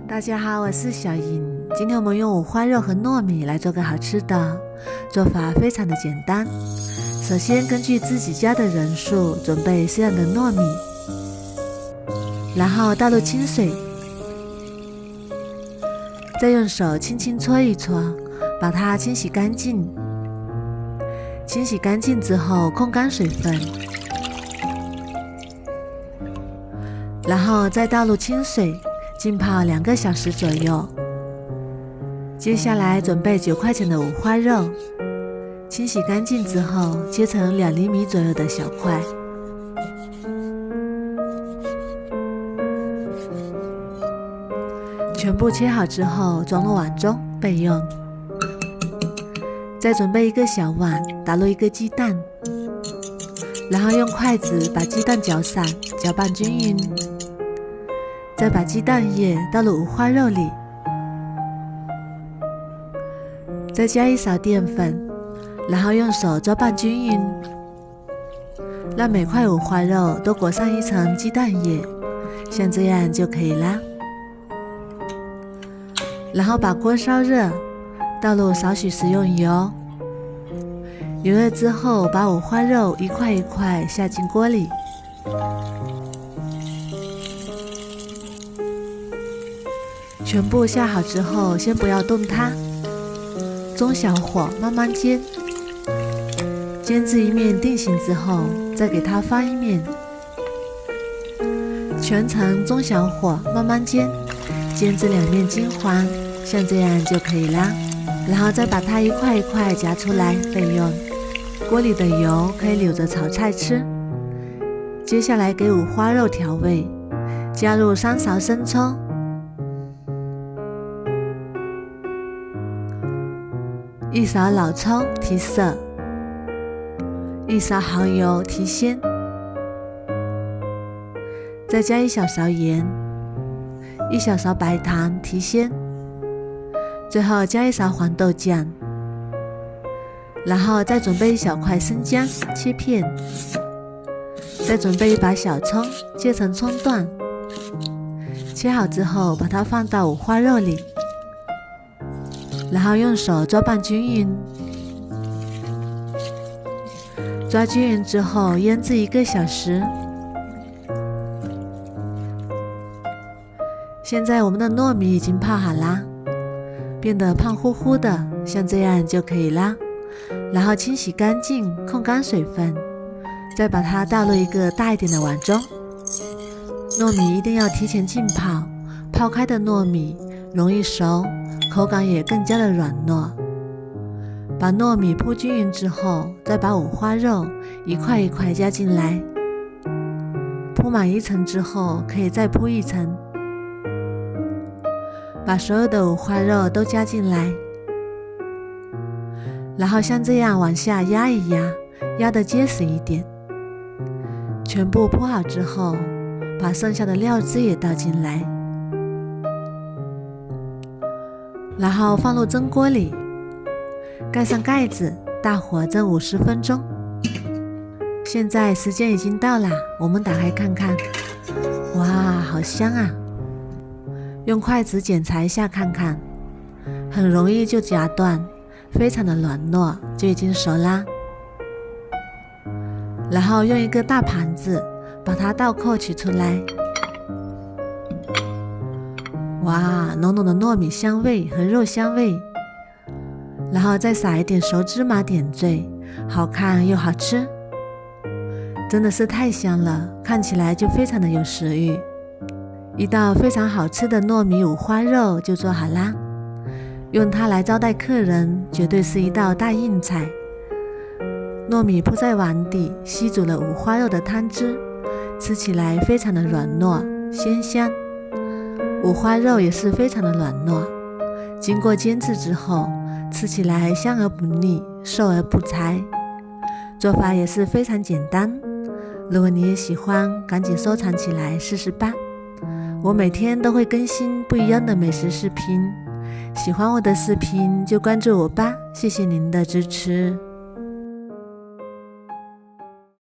大家好，我是小莹。今天我们用五花肉和糯米来做个好吃的，做法非常的简单。首先根据自己家的人数准备适量的糯米，然后倒入清水，再用手轻轻搓一搓，把它清洗干净。清洗干净之后控干水分，然后再倒入清水浸泡2个小时左右。接下来准备9块钱的五花肉，清洗干净之后切成2厘米左右的小块。全部切好之后装入碗中备用。再准备一个小碗，打入1个鸡蛋，然后用筷子把鸡蛋搅散，搅拌均匀。再把鸡蛋液倒入五花肉里，再加1勺淀粉，然后用手搅拌均匀，让每块五花肉都裹上1层鸡蛋液，像这样就可以啦。然后把锅烧热，倒入少许食用油，油热之后把五花肉一块一块下进锅里。全部下好之后，先不要动它，中小火慢慢煎，煎至一面定型之后，再给它翻一面，全程中小火慢慢煎，煎至2面金黄，像这样就可以啦。然后再把它一块一块夹出来备用。锅里的油可以留着炒菜吃。接下来给五花肉调味，加入3勺生抽。1勺老抽提色，1勺蚝油提鲜，再加1小勺盐，1小勺白糖提鲜，最后加1勺黄豆酱，然后再准备1小块生姜切片，再准备1把小葱切成葱段，切好之后把它放到五花肉里，然后用手抓拌均匀，抓均匀之后腌制1个小时。现在我们的糯米已经泡好啦，变得胖乎乎的，像这样就可以啦。然后清洗干净，控干水分，再把它倒入一个大一点的碗中。糯米一定要提前浸泡，泡开的糯米容易熟，口感也更加的软糯。把糯米铺均匀之后，再把五花肉一块一块加进来，铺满1层之后可以再铺1层，把所有的五花肉都加进来，然后像这样往下压一压，压得结实一点。全部铺好之后，把剩下的料汁也倒进来，然后放入蒸锅里，盖上盖子，大火蒸50分钟。现在时间已经到了，我们打开看看，哇，好香啊！用筷子检查一下看看，很容易就夹断，非常的软糯，就已经熟啦。然后用一个大盘子把它倒扣取出来，哇，浓浓的糯米香味和肉香味，然后再撒一点熟芝麻点缀，好看又好吃，真的是太香了，看起来就非常的有食欲。一道非常好吃的糯米五花肉就做好啦，用它来招待客人，绝对是一道大硬菜。糯米铺在碗底，吸足了五花肉的汤汁，吃起来非常的软糯鲜香。五花肉也是非常的软糯，经过煎制之后，吃起来香而不腻，瘦而不柴。做法也是非常简单，如果你也喜欢，赶紧收藏起来试试吧。我每天都会更新不一样的美食视频，喜欢我的视频就关注我吧，谢谢您的支持。